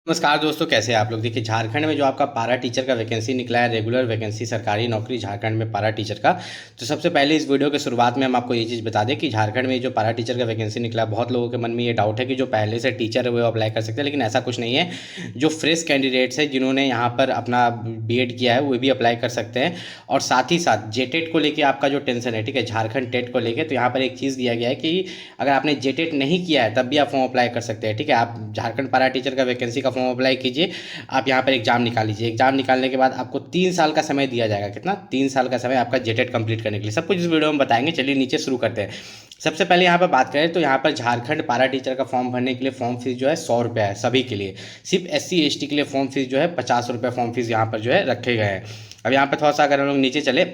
नमस्कार दोस्तों, कैसे हैं आप लोग। देखिए, झारखंड में जो आपका पारा टीचर का वैकेंसी निकला है, रेगुलर वैकेंसी, सरकारी नौकरी झारखंड में पारा टीचर का। तो सबसे पहले इस वीडियो के शुरुआत में हम आपको ये चीज़ बता दें कि झारखंड में जो पारा टीचर का वैकेंसी निकला है, बहुत लोगों के मन में ये डाउट है कि जो पहले से टीचर है वो अप्लाई कर सकते हैं, लेकिन ऐसा कुछ नहीं है। जो फ्रेश कैंडिडेट्स हैं जिन्होंने यहाँ पर अपना बीएड किया है वो भी अप्लाई कर सकते हैं। और साथ ही साथ जेटेट को लेकर आपका जो टेंशन है, ठीक है, झारखंड टेट को लेकर, तो यहाँ पर एक चीज़ दिया गया है कि अगर आपने जेटेट नहीं किया है तब भी आप फॉर्म अप्लाई कर सकते हैं। ठीक है, आप झारखंड पारा टीचर का वैकेंसी का फॉर्म अप्लाई कीजिए। आप यहाँ पर एग्जाम निकाल लीजिए। एग्जाम निकालने के बाद आपको 3 साल का समय दिया जाएगा। कितना? 3 साल का समय आपका जेटेट कंप्लीट करने के लिए। सब कुछ इस वीडियो में बताएंगे। चलिए नीचे शुरू करते हैं। सबसे पहले यहाँ पर बात करें तो यहाँ पर झारखंड पारा टीचर का फॉर्म भरने के लिए फॉर्म फीस जो है 100 रुपये है सभी के लिए। सिर्फ SC ST के लिए फॉर्म फीस जो है 50 रुपये फॉर्म फीस यहाँ पर जो है रखे गए हैं। अब यहाँ पर थोड़ा सा अगर हम लोग नीचे चले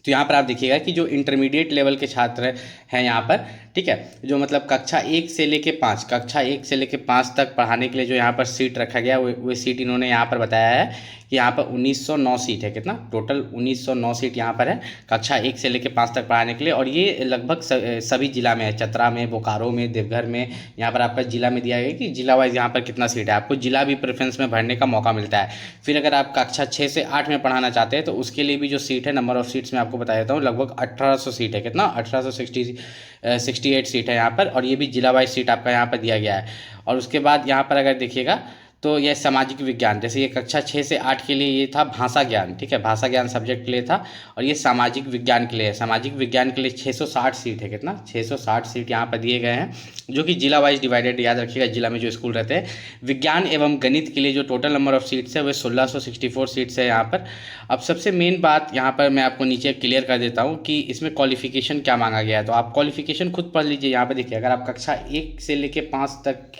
तो यहाँ पर आप देखिएगा कि जो इंटरमीडिएट लेवल के छात्र हैं यहाँ पर, ठीक है, जो मतलब कक्षा 1 से लेके 5 तक पढ़ाने के लिए जो यहाँ पर सीट रखा गया वो सीट इन्होंने यहाँ पर बताया है कि यहाँ पर 1909 सीट है। कितना? टोटल 1909 सीट यहाँ पर है कक्षा 1 से लेके 5 तक पढ़ाने के लिए। और ये लगभग सभी जिला में है, चतरा में, बोकारो में, देवघर में। यहाँ पर आपका जिला में दिया गया कि जिला वाइज यहाँ पर कितना सीट है, आपको जिला भी प्रेफरेंस में भरने का मौका मिलता है। फिर अगर आप कक्षा 6 से 8 में पढ़ाना चाहते हैं तो उसके लिए भी जो सीट है, नंबर ऑफ सीट्स में आपको बता देता हूँ, लगभग 1800 सीट है। कितना? 1868 सीट है यहाँ पर। और ये भी जिला वाइज सीट आपका यहाँ पर दिया गया है। और उसके बाद यहाँ पर अगर देखिएगा तो यह सामाजिक विज्ञान, जैसे ये कक्षा 6 से 8 के लिए ये था भाषा ज्ञान, ठीक है, भाषा ज्ञान सब्जेक्ट के लिए था। और ये सामाजिक विज्ञान के लिए है। सामाजिक विज्ञान के लिए 660 सीट है। कितना? 660 सीट यहाँ पर दिए गए हैं, जो कि जिला वाइज डिवाइडेड, याद रखिएगा, जिला में जो स्कूल रहते हैं। विज्ञान एवं गणित के लिए जो टोटल नंबर ऑफ सीट्स है वह 1664 सीट्स है यहाँ पर। अब सबसे मेन बात यहाँ पर मैं आपको नीचे क्लियर कर देता हूँ कि इसमें क्वालिफिकेशन क्या मांगा गया है। तो आप क्वालिफिकेशन खुद पढ़ लीजिए। यहाँ पर देखिए, अगर आप कक्षा 1 से लेके 5 तक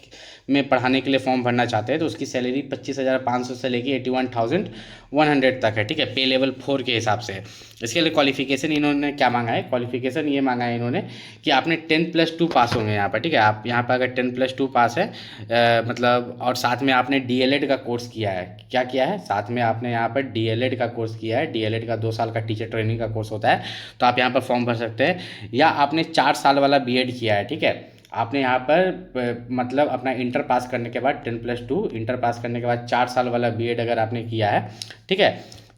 में पढ़ाने के लिए फॉर्म भरना चाहते हैं तो उसकी सैलरी 25,500 से लेके 81,100 तक है। ठीक है, पे लेवल 4 के हिसाब से। इसके लिए क्वालिफिकेशन इन्होंने क्या मांगा है? क्वालिफिकेशन ये मांगा है इन्होंने कि आपने 10+2 पास होंगे यहाँ पर। ठीक है, आप यहाँ पर अगर 10+2 पास है मतलब, और साथ में आपने DLED का कोर्स किया है। क्या किया है? साथ में आपने यहाँ पर DLED का कोर्स किया है। DLED का 2 साल का टीचर ट्रेनिंग का कोर्स होता है, तो आप यहाँ पर फॉर्म भर सकते हैं। या आपने 4 साल वाला BEd किया है। ठीक है, आपने यहाँ पर मतलब अपना इंटर पास करने के बाद 10+2 इंटर पास करने के बाद 4 साल वाला BEd अगर आपने किया है, ठीक है,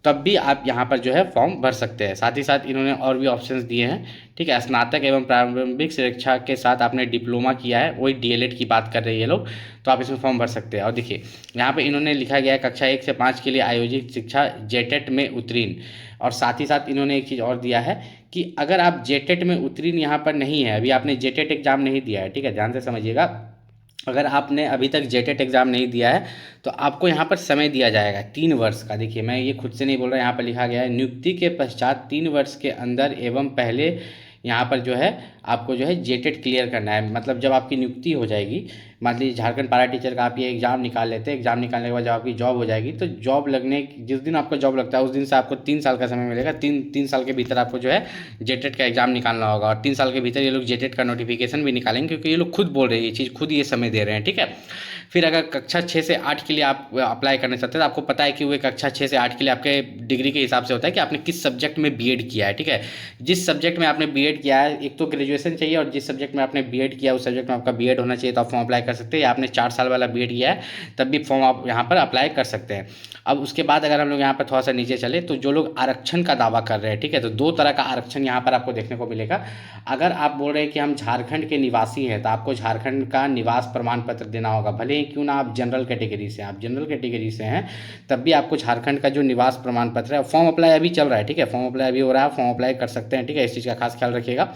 तब भी आप यहाँ पर जो है फॉर्म भर सकते हैं। साथ ही साथ इन्होंने और भी ऑप्शंस दिए हैं। ठीक है, स्नातक एवं प्रारंभिक शिक्षा के साथ आपने डिप्लोमा किया है, वही DLED की बात कर रहे हैं ये लोग, तो आप इसमें फॉर्म भर सकते हैं। और देखिए यहाँ पे इन्होंने लिखा गया है कक्षा 1 से 5 के लिए आयोजित शिक्षा जेटेट में उत्तीर्ण। और साथ ही साथ इन्होंने एक चीज़ और दिया है कि अगर आप जेटेट में उत्तीर्ण यहाँ पर नहीं है, अभी आपने जेटेट एग्जाम नहीं दिया है, ठीक है, ध्यान से समझिएगा, अगर आपने अभी तक जेटेट एग्ज़ाम नहीं दिया है तो आपको यहाँ पर समय दिया जाएगा 3 वर्ष का। देखिए, मैं ये खुद से नहीं बोल रहा, यहाँ पर लिखा गया है नियुक्ति के पश्चात 3 वर्ष के अंदर एवं पहले यहाँ पर जो है आपको जो है जेटेट क्लियर करना है। मतलब जब आपकी नियुक्ति हो जाएगी, मान लीजिए झारखंड पारा टीचर का आप ये एग्ज़ाम निकाल लेते हैं, एग्ज़ाम निकालने के बाद जब आपकी जॉब हो जाएगी तो जॉब लगने जिस दिन आपका जॉब लगता है उस दिन से आपको 3 साल का समय मिलेगा। तीन साल के भीतर आपको जो है जेटेट का एग्ज़ाम निकालना होगा। और 3 साल के भीतर ये लोग जेटेट का नोटिफिकेशन भी निकालेंगे, क्योंकि ये लोग खुद बोल रहे हैं ये चीज़, खुद ये समय दे रहे हैं। ठीक है, फिर अगर कक्षा 6 से 8 के लिए आप अप्लाई करना चाहते हैं तो आपको पता है कि वो कक्षा 6 से 8 के लिए आपके डिग्री के हिसाब से होता है कि आपने किस सब्जेक्ट में BEd किया है। ठीक है, जिस सब्जेक्ट में आपने BEd किया है, एक तो ग्रेजुएशन चाहिए, और जिस सब्जेक्ट में आपने BEd किया उस सब्जेक्ट में आपका BEd होना चाहिए, तो आप फॉर्म अप्लाई कर सकते हैं। या आपने 4 साल वाला BEd किया है तब भी फॉर्म आप यहाँ पर अप्लाई कर सकते हैं। अब उसके बाद अगर हम लोग यहाँ पर थोड़ा सा नीचे चले तो जो लोग आरक्षण का दावा कर रहे हैं, ठीक है, तो 2 तरह का आरक्षण यहाँ पर आपको देखने को मिलेगा। अगर आप बोल रहे हैं कि हम झारखंड के निवासी हैं तो आपको झारखंड का निवास प्रमाण पत्र देना होगा, भले ही क्यों ना आप जनरल कैटेगरी से, आप जनरल कैटेगरी से हैं तब भी आपको झारखंड का जो निवास प्रमाण पत्र है। फॉर्म अप्लाई अभी चल रहा है, ठीक है, फॉर्म अप्लाई अभी हो रहा है, फॉर्म अप्लाई कर सकते हैं। ठीक है, इस चीज़ का खास ख्याल रखिएगा।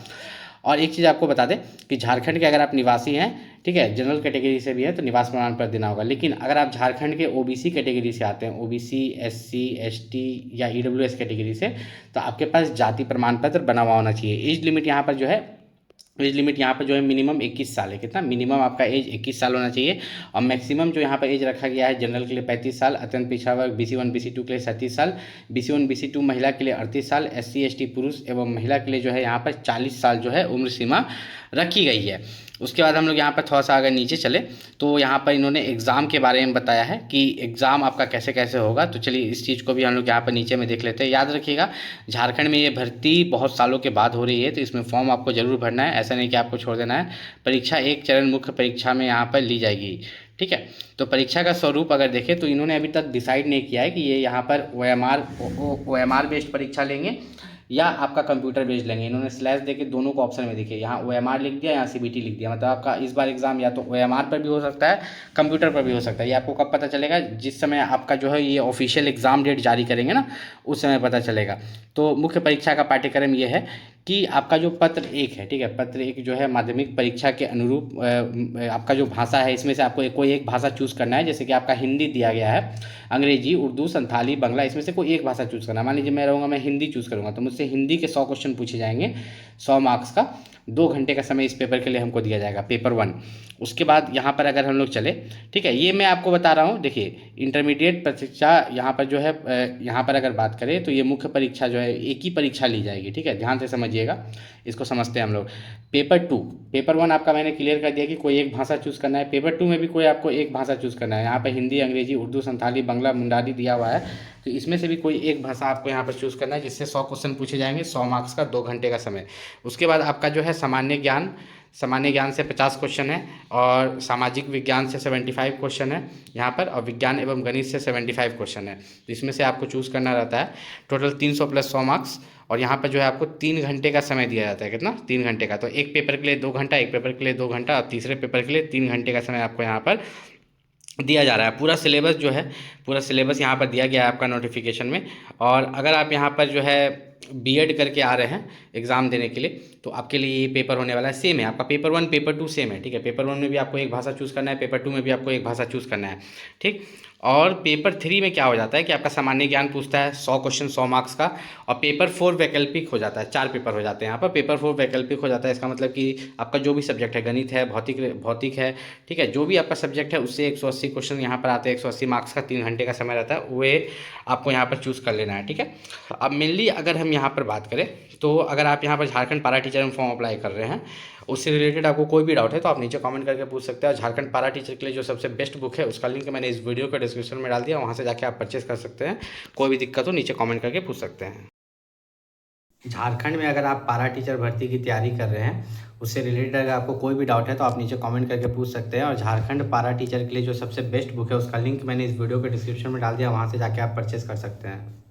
और एक चीज़ आपको बता दें कि झारखंड के अगर आप निवासी हैं, ठीक है, जनरल कैटेगरी से भी है तो निवास प्रमाण पत्र देना होगा। लेकिन अगर आप झारखंड के OBC कैटेगरी से आते हैं, OBC SC ST या EWS कैटेगरी से, तो आपके पास जाति प्रमाण पत्र बना हुआ होना चाहिए। एज लिमिट यहाँ पर जो है, एज लिमिट यहाँ पर जो है मिनिमम 21 साल है। कितना? मिनिमम आपका एज 21 साल होना चाहिए। और मैक्सिमम जो यहाँ पर एज रखा गया है, जनरल के लिए 35 साल, अत्यंत पिछड़ा वर्ग BC1 BC2 के लिए 37 साल, BC1 BC2 महिला के लिए 38 साल, SC ST पुरुष एवं महिला के लिए जो है यहाँ पर 40 साल जो है उम्र सीमा रखी गई है। उसके बाद हम लोग यहाँ पर थोड़ा सा अगर नीचे चले तो यहाँ पर इन्होंने एग्ज़ाम के बारे में बताया है कि एग्ज़ाम आपका कैसे कैसे होगा। तो चलिए इस चीज़ को भी हम लोग यहाँ पर नीचे में देख लेते हैं। याद रखिएगा, झारखंड में ये भर्ती बहुत सालों के बाद हो रही है, तो इसमें फॉर्म आपको ज़रूर भरना है, ऐसा नहीं कि आपको छोड़ देना है। परीक्षा 1 चरण मुख्य परीक्षा में यहाँ पर ली जाएगी। ठीक है। तो परीक्षा का स्वरूप अगर देखें तो इन्होंने अभी तक डिसाइड नहीं किया है कि ये यहाँ पर OMR बेस्ड परीक्षा लेंगे या आपका कंप्यूटर बेस्ड लेंगे। इन्होंने स्लैश देके दोनों को ऑप्शन में देखिए, यहाँ OMR लिख दिया, यहाँ CBT लिख दिया। मतलब आपका इस बार एग्जाम या तो OMR पर भी हो सकता है, कंप्यूटर पर भी हो सकता है। ये आपको कब पता चलेगा? जिस समय आपका जो है ये ऑफिशियल एग्ज़ाम डेट जारी करेंगे ना, उस समय पता चलेगा। तो मुख्य परीक्षा का पाठ्यक्रम ये है कि आपका जो पत्र 1 है, ठीक है, पत्र 1 जो है माध्यमिक परीक्षा के अनुरूप आपका जो भाषा है इसमें से आपको कोई एक भाषा चूज़ करना है। जैसे कि आपका हिंदी दिया गया है, अंग्रेजी, उर्दू, संथाली, बंगला, इसमें से कोई एक भाषा चूज़ करना है। मान लीजिए मैं रहूँगा, मैं हिंदी चूज़ करूँगा, तो मुझसे हिंदी के 100 क्वेश्चन पूछे जाएंगे, 100 मार्क्स का। 2 घंटे का समय इस पेपर के लिए हमको दिया जाएगा, पेपर 1। उसके बाद यहाँ पर अगर हम लोग चले, ठीक है, ये मैं आपको बता रहा हूँ। देखिए इंटरमीडिएट परीक्षा यहाँ पर जो है, यहाँ पर अगर बात करें तो ये मुख्य परीक्षा जो है एक ही परीक्षा ली जाएगी, ठीक है, ध्यान से समझिएगा, इसको समझते हैं हम लोग। पेपर 2, पेपर 1 आपका मैंने क्लियर कर दिया कि कोई एक भाषा चूज़ करना है। पेपर 2 में भी कोई आपको एक भाषा चूज़ करना है। यहाँ पर हिंदी, अंग्रेजी, उर्दू, संथाली, बंगला, मुंडारी दिया हुआ है, तो इसमें से भी कोई एक भाषा आपको यहाँ पर चूज़ करना है, जिससे 100 क्वेश्चन पूछे जाएंगे, 100 मार्क्स का, 2 घंटे का समय। उसके बाद आपका जो है सामान्य ज्ञान से 50 क्वेश्चन है, और सामाजिक विज्ञान से 75 क्वेश्चन है यहाँ पर, और विज्ञान एवं गणित से 75 क्वेश्चन है। तो इसमें से आपको चूज़ करना रहता है। टोटल 300 प्लस 100 मार्क्स, और यहाँ पर जो है आपको 3 घंटे का समय दिया जाता है। कितना? 3 घंटे का। तो एक पेपर के लिए 2 घंटा, एक पेपर के लिए 2 घंटा, और तीसरे पेपर के लिए 3 घंटे का समय आपको यहाँ पर दिया जा रहा है। पूरा सिलेबस जो है, पूरा सिलेबस यहाँ पर दिया गया है आपका नोटिफिकेशन में। और अगर आप यहाँ पर जो है बीएड करके आ रहे हैं एग्ज़ाम देने के लिए, तो आपके लिए ये पेपर होने वाला है। सेम है आपका, पेपर 1 पेपर 2 सेम है, ठीक है। पेपर 1 में भी आपको एक भाषा चूज़ करना है, पेपर 2 में भी आपको एक भाषा चूज़ करना है, ठीक। और पेपर 3 में क्या हो जाता है कि आपका सामान्य ज्ञान पूछता है, 100 क्वेश्चन 100 मार्क्स का, और पेपर 4 वैकल्पिक हो जाता है। 4 पेपर हो जाते हैं यहाँ पर, पेपर 4 वैकल्पिक हो जाता है। इसका मतलब कि आपका जो भी सब्जेक्ट है, गणित है, भौतिक है, ठीक है, जो भी आपका सब्जेक्ट है उससे 180 क्वेश्चन यहाँ पर आते हैं। 180 मार्क्स का 3 घंटे का समय रहता है, वो आपको यहाँ पर चूज़ कर लेना है, ठीक है। अब मेनली अगर हम यहाँ पर बात करें, तो अगर आप यहाँ पर झारखंड पारा टीचर में फॉर्म अप्लाई कर रहे हैं, उससे रिलेटेड आपको कोई भी डाउट है तो आप नीचे कमेंट करके पूछ सकते हैं। झारखंड पारा टीचर के लिए जो सबसे बेस्ट बुक है उसका लिंक मैंने इस वीडियो के डिस्क्रिप्शन में डाल दिया, वहाँ से जाके आप परचेस कर सकते हैं। कोई भी दिक्कत हो नीचे कमेंट करके पूछ सकते हैं। झारखंड में अगर आप पारा टीचर भर्ती की तैयारी कर रहे हैं, उससे रिलेटेड अगर आपको कोई भी डाउट है तो आप नीचे कमेंट करके पूछ सकते हैं। और झारखंड पारा टीचर के लिए जो सबसे बेस्ट बुक है उसका लिंक मैंने इस वीडियो के डिस्क्रिप्शन में डाल दिया, वहाँ से जाके आप परचेस कर सकते हैं।